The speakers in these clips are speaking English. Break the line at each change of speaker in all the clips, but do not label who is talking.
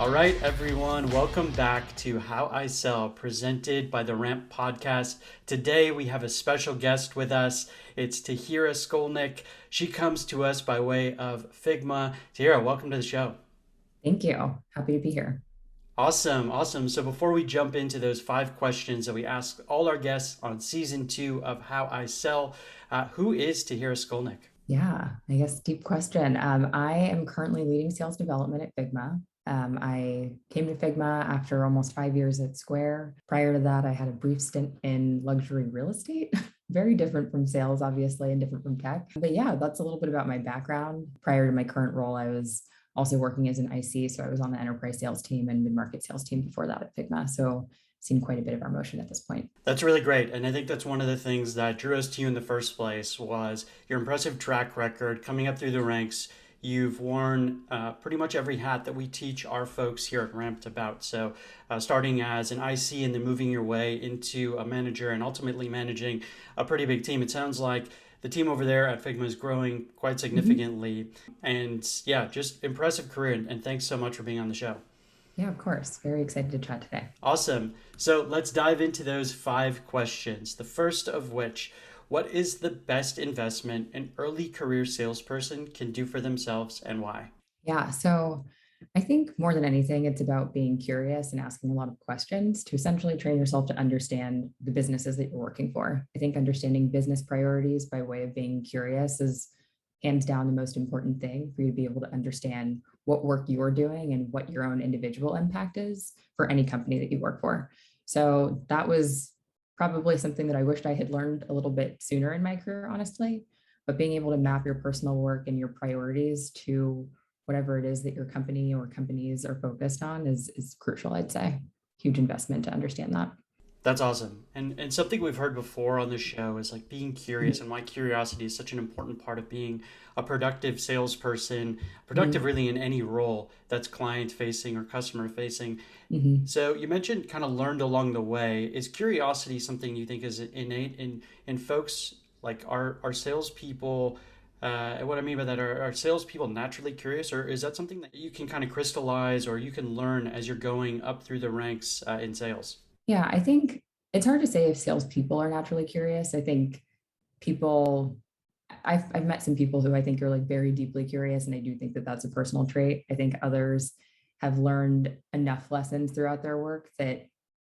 All right, everyone, welcome back to How I Sell, presented by the Ramp Podcast. Today, we have a special guest with us. It's Tahirih Skolnik. She comes to us by way of Figma. Tahirih, welcome to the show.
Thank you. Happy to be here.
Awesome, awesome. So before we jump into those 5 questions that we ask all our guests on season 2 of How I Sell, who is Tahirih Skolnik?
Yeah, I guess deep question. I am currently leading sales development at Figma. I came to Figma after almost 5 years at Square. Prior to that, I had a brief stint in luxury real estate. Very different from sales, obviously, and different from tech. But yeah, that's a little bit about my background. Prior to my current role, I was also working as an IC. So I was on the enterprise sales team and mid-market sales team before that at Figma. So seen quite a bit of our motion at this point.
That's really great. And I think that's one of the things that drew us to you in the first place was your impressive track record coming up through the ranks. You've worn pretty much every hat that we teach our folks here at Ramped about. So starting as an IC and then moving your way into a manager and ultimately managing a pretty big team. It sounds like the team over there at Figma is growing quite
Mhm.
significantly. And yeah, just impressive career. And thanks so much for being on the show.
Yeah, of course. Very excited to chat today.
Awesome. So let's dive into those 5 questions. The first of which, what is the best investment an early career salesperson can do for themselves and why?
Yeah, so I think more than anything, it's about being curious and asking a lot of questions to essentially train yourself to understand the businesses that you're working for. I think understanding business priorities by way of being curious is hands down the most important thing for you to be able to understand what work you're doing and what your own individual impact is for any company that you work for. So that was probably something that I wished I had learned a little bit sooner in my career, honestly. But being able to map your personal work and your priorities to whatever it is that your company or companies are focused on is crucial, I'd say. Huge investment to understand that.
That's awesome. And something we've heard before on the show is like being curious and why curiosity is such an important part of being a productive salesperson, productive
Mm-hmm.
really in any role that's client facing or customer facing.
Mm-hmm.
So you mentioned kind of learned along the way. Is curiosity something you think is innate in folks? Like are salespeople? What I mean by that are salespeople naturally curious, or is that something that you can kind of crystallize or you can learn as you're going up through the ranks in sales?
Yeah, I think it's hard to say if salespeople are naturally curious. I think people, I've met some people who I think are like very deeply curious, and I do think that that's a personal trait. I think others have learned enough lessons throughout their work that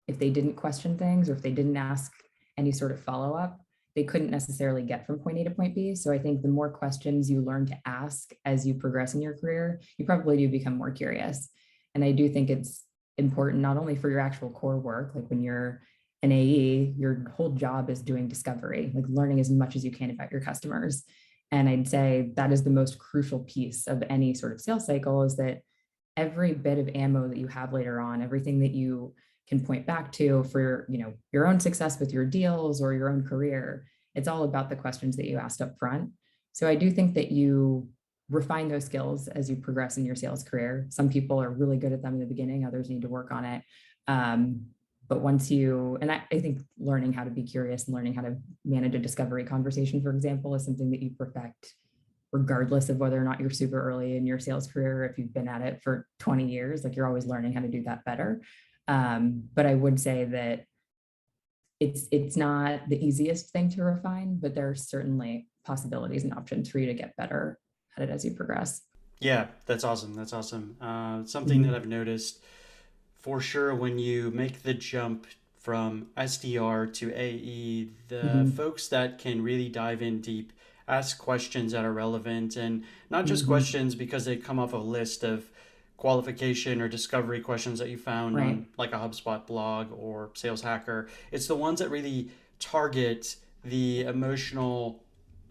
if they didn't question things or if they didn't ask any sort of follow up, they couldn't necessarily get from point A to point B. So I think the more questions you learn to ask as you progress in your career, you probably do become more curious. And I do think it's important not only for your actual core work, like when you're an AE, your whole job is doing discovery, like learning as much as you can about your customers. And I'd say that is the most crucial piece of any sort of sales cycle is that every bit of ammo that you have later on, everything that you can point back to for your own success with your deals or your own career, it's all about the questions that you asked up front. So I do think that you refine those skills as you progress in your sales career. Some people are really good at them in the beginning, others need to work on it. But once you, and I think learning how to be curious and learning how to manage a discovery conversation, for example, is something that you perfect regardless of whether or not you're super early in your sales career, if you've been at it for 20 years, like you're always learning how to do that better. But I would say that it's not the easiest thing to refine, but there are certainly possibilities and options for you to get better at it as you progress.
Yeah, that's awesome. That's awesome. Something that
Mhm.
I've noticed for sure when you make the jump from SDR to AE, the
Mhm.
folks that can really dive in deep, ask questions that are relevant, and not just
Mhm.
questions because they come off a list of qualification or discovery questions that you found
Right.
on like a HubSpot blog or Sales Hacker. It's the ones that really target the emotional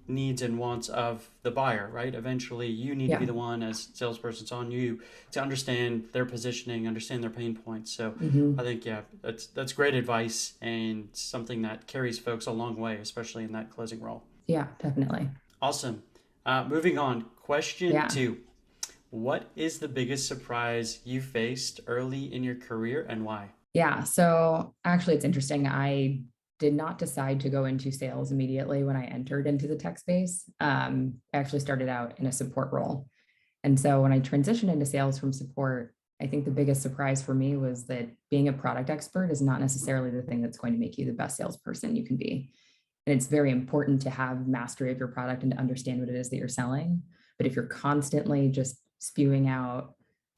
needs and wants of the buyer, right? Eventually, you need to be
Yeah.
the one as salesperson. It's on you to understand their positioning, understand their pain points. So, I
Mhm.
think yeah, that's great advice and something that carries folks a long way, especially in that closing role.
Yeah, definitely.
Awesome. Moving on. Question
Yeah.
two: what is the biggest surprise you faced early in your career and why?
Yeah. So actually, it's interesting. I did not decide to go into sales immediately when I entered into the tech space. I actually started out in a support role. And so when I transitioned into sales from support, I think the biggest surprise for me was that being a product expert is not necessarily the thing that's going to make you the best salesperson you can be. And it's very important to have mastery of your product and to understand what it is that you're selling. But if you're constantly just spewing out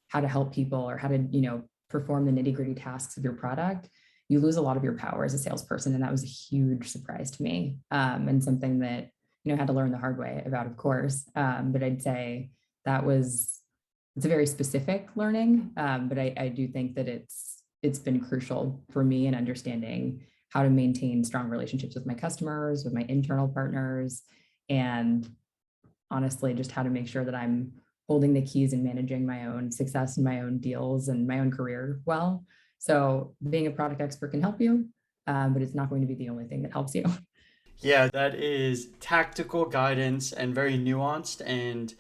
how to help people or how to, perform the nitty-gritty tasks of your product, you lose a lot of your power as a salesperson. And that was a huge surprise to me, and something that, had to learn the hard way about, of course. But I'd say it's a very specific learning. But I do think that it's been crucial for me in understanding how to maintain strong relationships with my customers, with my internal partners, and honestly, just how to make sure that I'm holding the keys and managing my own success and my own deals and my own career well. So being a product expert can help you, but it's not going to be the only thing that helps you.
Yeah, that is tactical guidance and very nuanced, and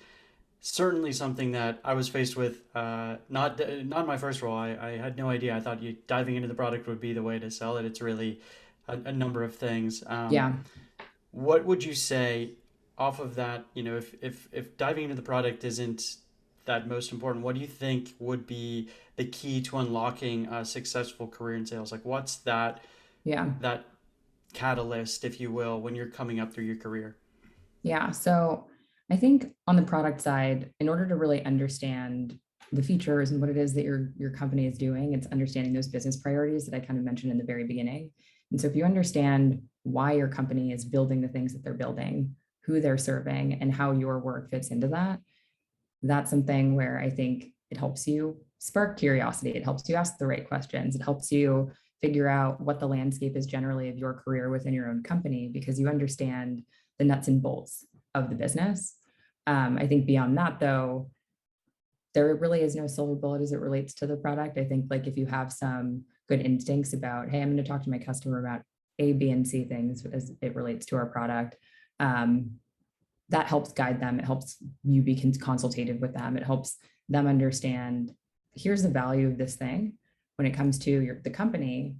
certainly something that I was faced with. Not my first role. I had no idea. I thought diving into the product would be the way to sell it. It's really a number of things.
Yeah.
What would you say off of that? If diving into the product isn't that most important, what do you think would be the key to unlocking a successful career in sales? Like, what's
Yeah.
that catalyst, if you will, when you're coming up through your career?
Yeah. So I think on the product side, in order to really understand the features and what it is that your company is doing, it's understanding those business priorities that I kind of mentioned in the very beginning. And so if you understand why your company is building the things that they're building, who they're serving, and how your work fits into that, that's something where I think it helps you spark curiosity. It helps you ask the right questions. It helps you figure out what the landscape is generally of your career within your own company, because you understand the nuts and bolts of the business. I think beyond that, though, there really is no silver bullet as it relates to the product. I think like if you have some good instincts about, hey, I'm going to talk to my customer about A, B, and C things as it relates to our product, that helps guide them. It helps you be consultative with them. It helps them understand, here's the value of this thing when it comes to the company.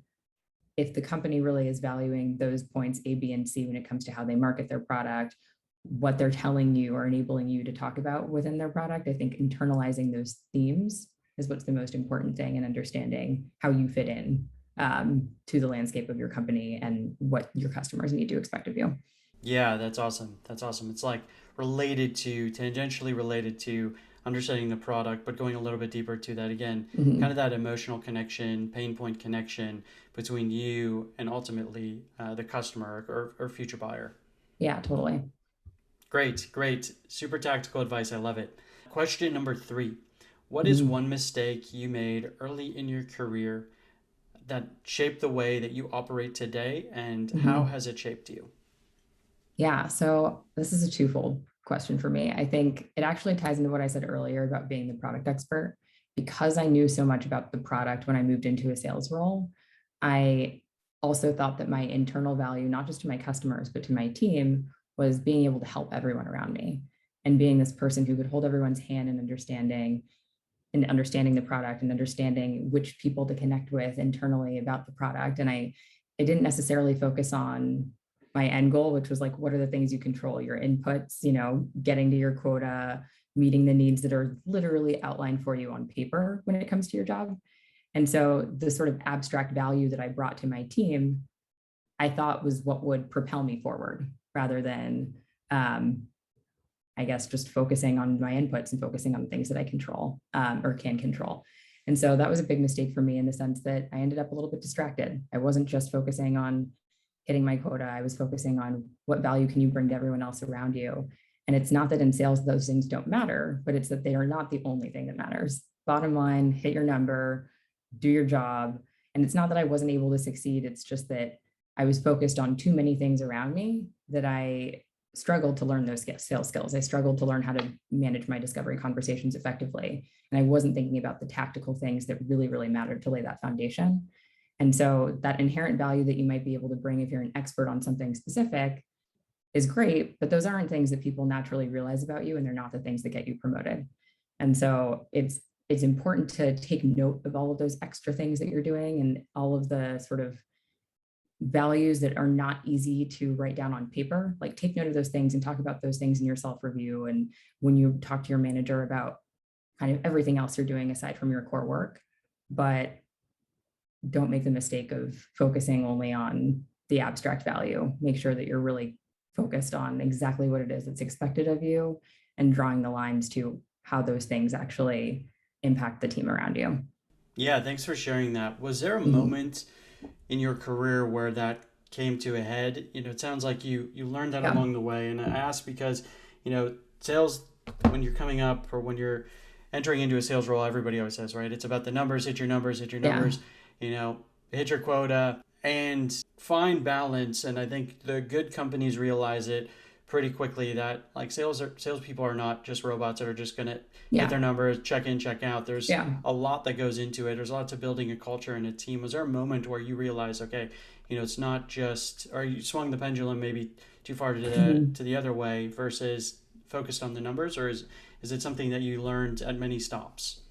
If the company really is valuing those points A, B, and C when it comes to how they market their product, what they're telling you or enabling you to talk about within their product, I think internalizing those themes is what's the most important thing, and understanding how you fit in to the landscape of your company and what your customers need to expect of you.
Yeah, that's awesome. That's awesome. It's like tangentially related to understanding the product, but going a little bit deeper to that again, kind of
Mhm.
that emotional connection, pain point connection between you and ultimately the customer or future buyer.
Yeah, totally.
Great, great. Super tactical advice. I love it. Question number 3. What is
Mhm.
one mistake you made early in your career that shaped the way that you operate today, and how
Mhm.
has it shaped you?
Yeah, so this is a twofold question for me. I think it actually ties into what I said earlier about being the product expert. Because I knew so much about the product when I moved into a sales role, I also thought that my internal value, not just to my customers, but to my team, was being able to help everyone around me and being this person who could hold everyone's hand in understanding the product and understanding which people to connect with internally about the product. And I didn't necessarily focus on my end goal, which was like, what are the things you control, your inputs, getting to your quota, meeting the needs that are literally outlined for you on paper when it comes to your job. And so the sort of abstract value that I brought to my team, I thought was what would propel me forward rather than, I guess, just focusing on my inputs and focusing on the things that I control, or can control. And so that was a big mistake for me in the sense that I ended up a little bit distracted. I wasn't just focusing on hitting my quota. I was focusing on what value can you bring to everyone else around you. And it's not that in sales those things don't matter, but it's that they are not the only thing that matters. Bottom line, hit your number, do your job. And it's not that I wasn't able to succeed. It's just that I was focused on too many things around me that I struggled to learn those sales skills. I struggled to learn how to manage my discovery conversations effectively. And I wasn't thinking about the tactical things that really, really mattered to lay that foundation. And so that inherent value that you might be able to bring if you're an expert on something specific is great, but those aren't things that people naturally realize about you, and they're not the things that get you promoted. And so it's important to take note of all of those extra things that you're doing and all of the sort of values that are not easy to write down on paper. Like, take note of those things and talk about those things in your self review. And when you talk to your manager about kind of everything else you're doing aside from your core work, but don't make the mistake of focusing only on the abstract value. Make sure that you're really focused on exactly what it is that's expected of you and drawing the lines to how those things actually impact the team around you.
Yeah, thanks for sharing that. Was there a
Mhm.
moment in your career where that came to a head? It sounds like you learned that
Yeah.
along the way. And I ask because, sales, when you're coming up or when you're entering into a sales role, everybody always says, right? It's about the numbers, hit your numbers, hit your
Yeah.
numbers, you know, hit your quota and find balance. And I think the good companies realize it pretty quickly that like salespeople are not just robots that are just gonna hit
Yeah.
their numbers, check in, check out. There's
Yeah.
a lot that goes into it. There's lots of building a culture and a team. Was there a moment where you realized, okay, it's not just, or you swung the pendulum maybe too far to
Mhm.
the other way versus focused on the numbers, or is it something that you learned at many stops?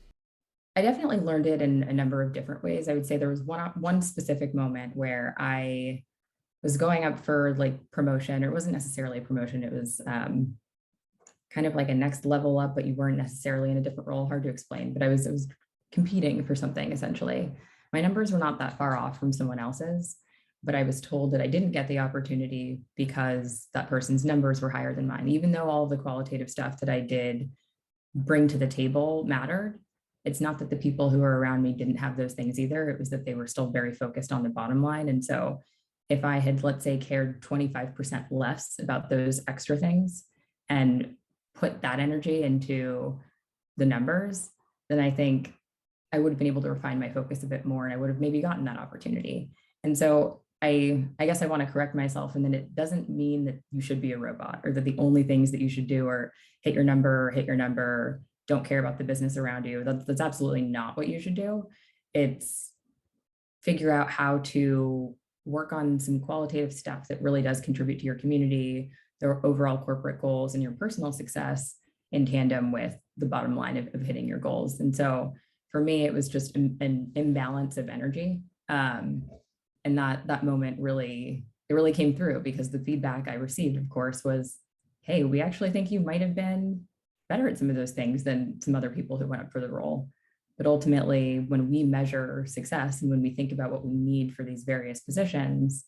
I definitely learned it in a number of different ways. I would say there was one specific moment where I was going up for like promotion, or it wasn't necessarily a promotion. It was kind of like a next level up, but you weren't necessarily in a different role. Hard to explain, but I was competing for something essentially. My numbers were not that far off from someone else's, but I was told that I didn't get the opportunity because that person's numbers were higher than mine, even though all of the qualitative stuff that I did bring to the table mattered. It's not that the people who were around me didn't have those things either. It was that they were still very focused on the bottom line. And so if I had, let's say, cared 25% less about those extra things and put that energy into the numbers, then I think I would have been able to refine my focus a bit more and I would have maybe gotten that opportunity. And so I guess I want to correct myself. And then it doesn't mean that you should be a robot or that the only things that you should do are hit your number, don't care about the business around you. That's absolutely not what you should do. It's figure out how to work on some qualitative stuff that really does contribute to your community, their overall corporate goals, and your personal success in tandem with the bottom line of hitting your goals. And so for me, it was just an imbalance of energy. And that moment really, it really came through because the feedback I received, of course, was, hey, we actually think you might have been better at some of those things than some other people who went up for the role. But ultimately, when we measure success and when we think about what we need for these various positions,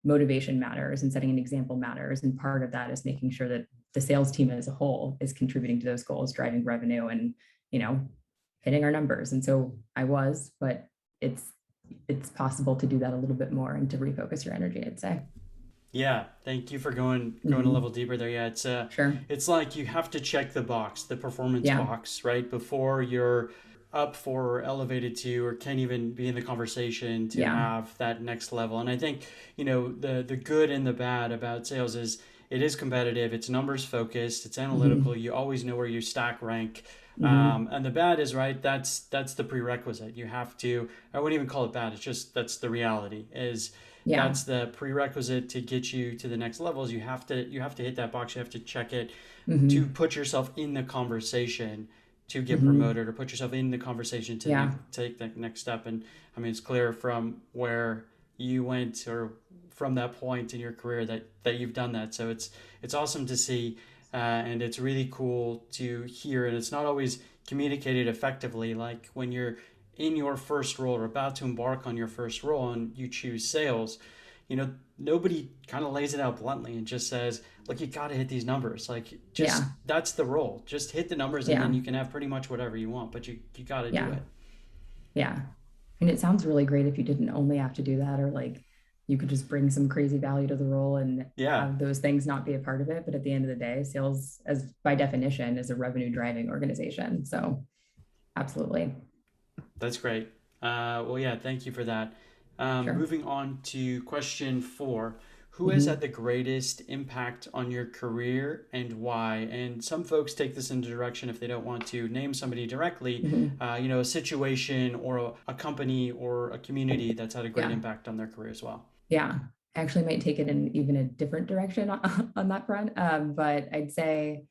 motivation matters and setting an example matters. And part of that is making sure that the sales team as a whole is contributing to those goals, driving revenue and, you know, hitting our numbers. And so I was, but it's possible to do that a little bit more and to refocus your energy, I'd say.
Yeah, thank you for going a level
Mhm.
deeper there. Yeah,
Sure.
it's like you have to check the box, the performance
Yeah.
box, right? Before you're up for or elevated to or can't even be in the conversation to
Yeah.
have that next level. And I think, the good and the bad about sales is it is competitive, it's numbers focused, it's analytical,
Hmm.
you always know where you stack rank.
Hmm.
And the bad is right, that's the prerequisite. You have to, I wouldn't even call it bad, it's just that's the reality is
Yeah.
that's the prerequisite to get you to the next levels. You have to hit that box. You have to check it to
Hmm.
put yourself in the conversation to get
Hmm.
promoted or put yourself in the conversation to
Yeah.
take the next step. And I mean, it's clear from where you went or from that point in your career that you've done that. So it's awesome to see, and it's really cool to hear. And it's not always communicated effectively. Like when you're in your first role or about to embark on your first role and you choose sales, nobody kind of lays it out bluntly and just says, look, you got to hit these numbers. Like, just
Yeah.
that's the role. Just hit the numbers and then
Yeah.
you can have pretty much whatever you want, but you got to do
Yeah.
it.
Yeah. And it sounds really great if you didn't only have to do that, or like you could just bring some crazy value to the role and
Yeah,
have those things not be a part of it. But at the end of the day, sales, as by definition, is a revenue driving organization. So absolutely.
that's great. Well, yeah, thank you for that.
Sure.
Moving on to question 4. Who has had
Hmm.
the greatest impact on your career and why? And some folks take this into direction if they don't want to name somebody directly,
Hmm.
a situation or a company or a community that's had a great
Yeah.
impact on their career as well.
Yeah. I actually might take it in even a different direction on that front. But I'd say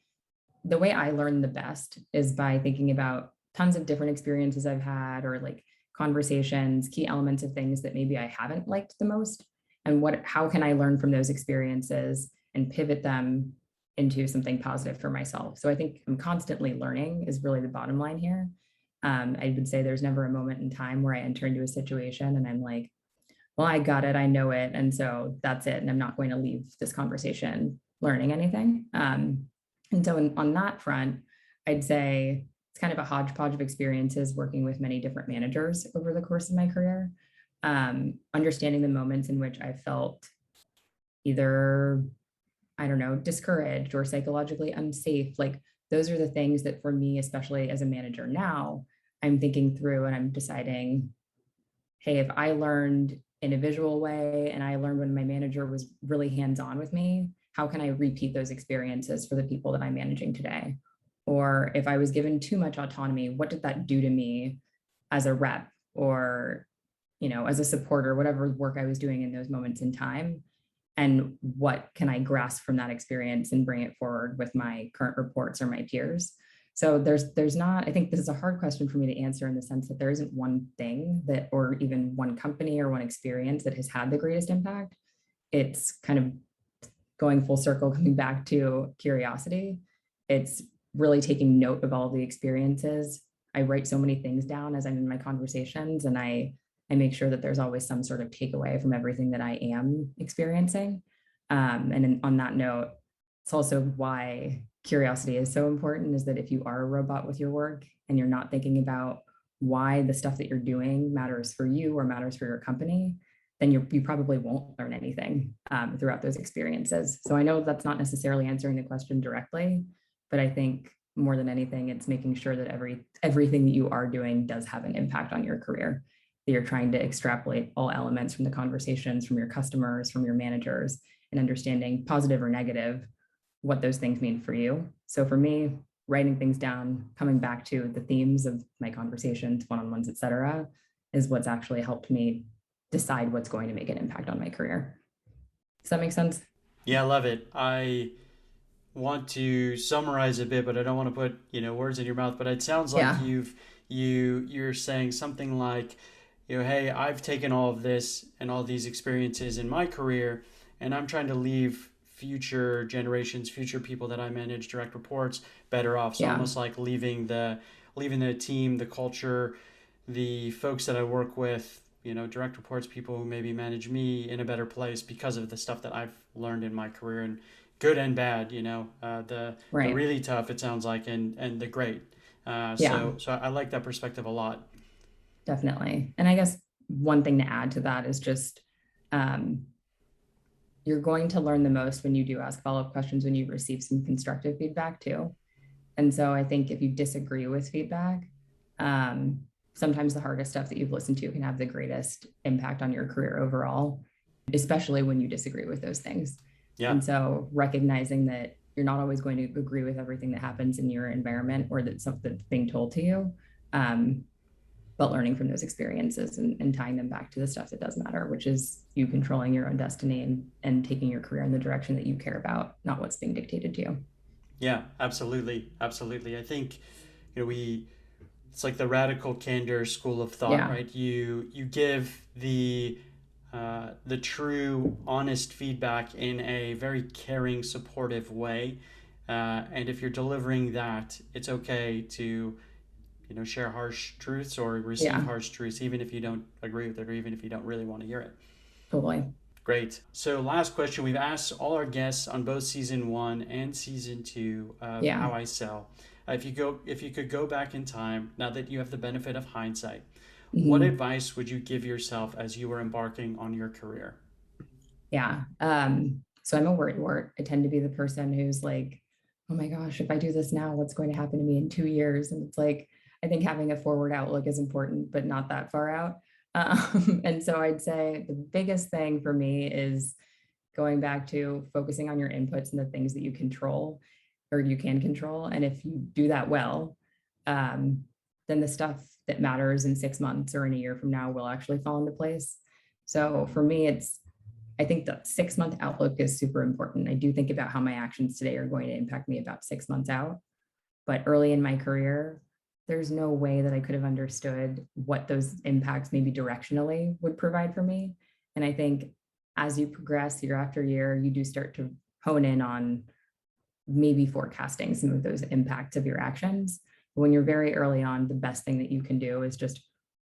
the way I learn the best is by thinking about tons of different experiences I've had or like conversations, key elements of things that maybe I haven't liked the most. And how can I learn from those experiences and pivot them into something positive for myself. So I think I'm constantly learning is really the bottom line here. I would say there's never a moment in time where I enter into a situation and I'm like, well, I got it, I know it. And so that's it. And I'm not going to leave this conversation learning anything. And so on that front, I'd say it's kind of a hodgepodge of experiences working with many different managers over the course of my career. Understanding the moments in which I felt either, I don't know, discouraged or psychologically unsafe. Like those are the things that for me, especially as a manager now, I'm thinking through and I'm deciding, hey, if I learned in a visual way and I learned when my manager was really hands-on with me, how can I repeat those experiences for the people that I'm managing today? Or if I was given too much autonomy, what did that do to me as a rep or, as a supporter, whatever work I was doing in those moments in time? And what can I grasp from that experience and bring it forward with my current reports or my peers? So there's not, I think this is a hard question for me to answer in the sense that there isn't one thing that, or even one company or one experience that has had the greatest impact. It's kind of going full circle, coming back to curiosity. It's really taking note of all the experiences. I write so many things down as I'm in my conversations, and I make sure that there's always some sort of takeaway from everything that I am experiencing. On that note, it's also why curiosity is so important, is that if you are a robot with your work and you're not thinking about why the stuff that you're doing matters for you or matters for your company, then you probably won't learn anything throughout those experiences. So I know that's not necessarily answering the question directly, but I think more than anything, it's making sure that everything that you are doing does have an impact on your career, that you're trying to extrapolate all elements from the conversations, from your customers, from your managers, and understanding positive or negative, what those things mean for you. So for me, writing things down, coming back to the themes of my conversations, one-on-ones, et cetera, is what's actually helped me decide what's going to make an impact on my career. Does that make sense?
Yeah, I love it. I want to summarize a bit, but I don't want to put words in your mouth. But it sounds like
Yeah.
you're saying something like, hey, I've taken all of this and all these experiences in my career, and I'm trying to leave future generations, future people that I manage, direct reports, better off. So
Yeah.
almost like leaving the team, the culture, the folks that I work with, direct reports, people who maybe manage me, in a better place because of the stuff that I've learned in my career, and good and bad, the
Right.
really tough, it sounds like, and the great.
Yeah,
So I like that perspective a lot.
definitely. And I guess one thing to add to that is just um, you're going to learn the most when you do ask follow-up questions, when you receive some constructive feedback too. And so I think if you disagree with feedback, um, sometimes the hardest stuff that you've listened to can have the greatest impact on your career overall, especially when you disagree with those things.
Yeah.
And so recognizing that you're not always going to agree with everything that happens in your environment or that's something being told to you, um, but learning from those experiences and tying them back to the stuff that does matter, which is you controlling your own destiny and taking your career in the direction that you care about, not what's being dictated to you.
Yeah, absolutely. Absolutely. I think, we it's like the radical candor school of thought,
Yeah.
right? You give the true, honest feedback in a very caring, supportive way, and if you're delivering that, it's okay to share harsh truths or receive
Yeah,
harsh truths, even if you don't agree with it or even if you don't really want to hear it.
totally.
Great. So, last question. We've asked all our guests on both season one and season two of
Yeah.
How I Sell. If you could go back in time, now that you have the benefit of hindsight, what
Mhm.
advice would you give yourself as you were embarking on your career?
Yeah. So I'm a worrywart. I tend to be the person who's like, oh my gosh, if I do this now, what's going to happen to me in 2 years? And it's like, I think having a forward outlook is important, but not that far out. And so I'd say the biggest thing for me is going back to focusing on your inputs and the things that you control or you can control. And if you do that well, um, then the stuff that matters in 6 months or in a year from now will actually fall into place. So for me, I think the 6 month outlook is super important. I do think about how my actions today are going to impact me about 6 months out. But early in my career, there's no way that I could have understood what those impacts maybe directionally would provide for me. And I think as you progress year after year, you do start to hone in on maybe forecasting some of those impacts of your actions. When you're very early on, the best thing that you can do is just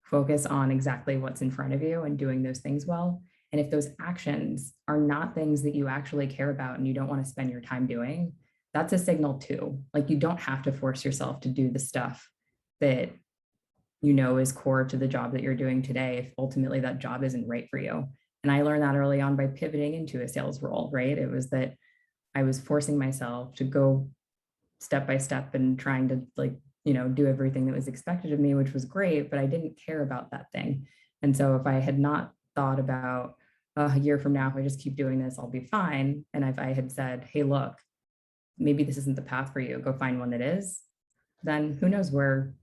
focus on exactly what's in front of you and doing those things well. And if those actions are not things that you actually care about and you don't want to spend your time doing, that's a signal too. Like, you don't have to force yourself to do the stuff that you know is core to the job that you're doing today if ultimately that job isn't right for you. And I learned that early on by pivoting into a sales role, right? It was that I was forcing myself to go step by step and trying to, like, do everything that was expected of me, which was great, but I didn't care about that thing. And so if I had not thought about, a year from now, if I just keep doing this, I'll be fine. And if I had said, hey, look, maybe this isn't the path for you, go find one that is, then who knows where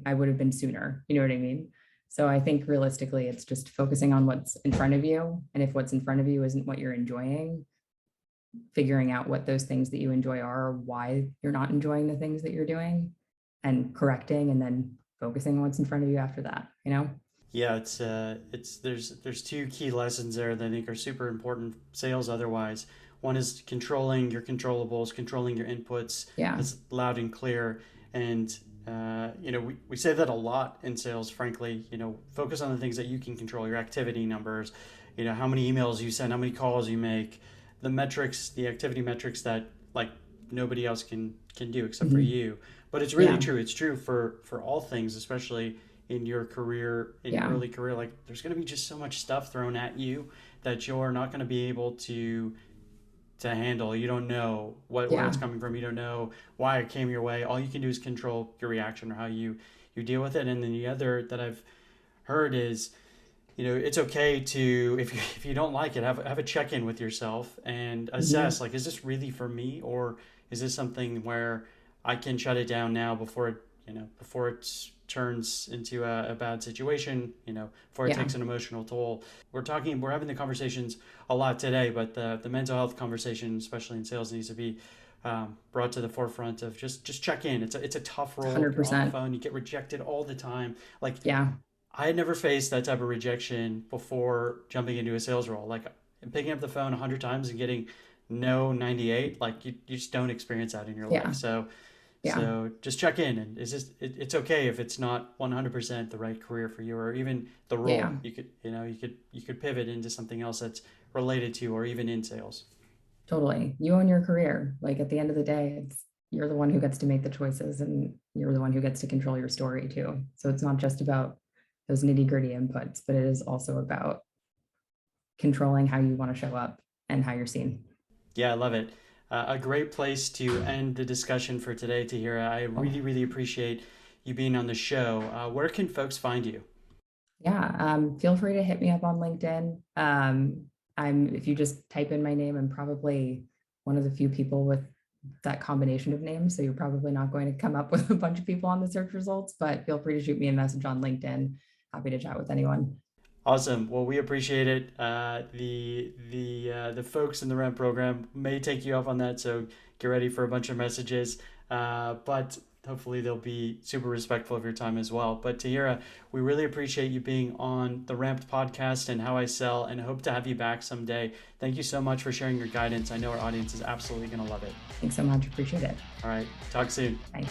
I would have been sooner. You know what I mean? So I think realistically, it's just focusing on what's in front of you. And if what's in front of you isn't what you're enjoying, figuring out what those things that you enjoy are, or why you're not enjoying the things that you're doing, and correcting, and then focusing on what's in front of you after that,
Yeah, there's two key lessons there that I think are super important sales otherwise. One is controlling your controllables, controlling your inputs.
Yeah.
That's loud and clear. And we say that a lot in sales, frankly. Focus on the things that you can control, your activity numbers, how many emails you send, how many calls you make, the metrics, the activity metrics that, like, nobody else can do except for you. But it's really true. It's true for all things, especially in your career, in your early career. Like, there's going to be just so much stuff thrown at you that you're not going to be able to handle. You don't know where it's coming from. You don't know why it came your way. All you can do is control your reaction or how you deal with it. And then the other that I've heard is, it's okay to, if you don't like it, have a check-in with yourself and assess, like, is this really for me, or is this something where I can shut it down now before it turns into a bad situation, before it takes an emotional toll. We're having the conversations a lot today, but the mental health conversation, especially in sales, needs to be brought to the forefront of just check in. It's a tough role.
100%.
You're on the phone, you get rejected all the time. Like, I had never faced that type of rejection before jumping into a sales role. Like, picking up the phone 100 times and getting no 98, like, you just don't experience that in your life. So just check in, and it's okay if it's not 100% the right career for you, or even the role. You could pivot into something else that's related to, or even in sales.
Totally. You own your career. Like, at the end of the day, you're the one who gets to make the choices, and you're the one who gets to control your story too. So it's not just about those nitty-gritty inputs, but it is also about controlling how you want to show up and how you're seen.
Yeah, I love it. A great place to end the discussion for today, Tahirih. I really, really appreciate you being on the show. Where can folks find you?
Yeah, feel free to hit me up on LinkedIn. If you just type in my name, I'm probably one of the few people with that combination of names. So you're probably not going to come up with a bunch of people on the search results, but feel free to shoot me a message on LinkedIn. Happy to chat with anyone.
Awesome. Well, we appreciate it. The folks in the REMP program may take you up on that, so get ready for a bunch of messages. But hopefully they'll be super respectful of your time as well. But Tahirih, we really appreciate you being on the REMP podcast and How I Sell, and hope to have you back someday. Thank you so much for sharing your guidance. I know our audience is absolutely going to love it.
Thanks so much. Appreciate it.
All right. Talk soon.
Bye.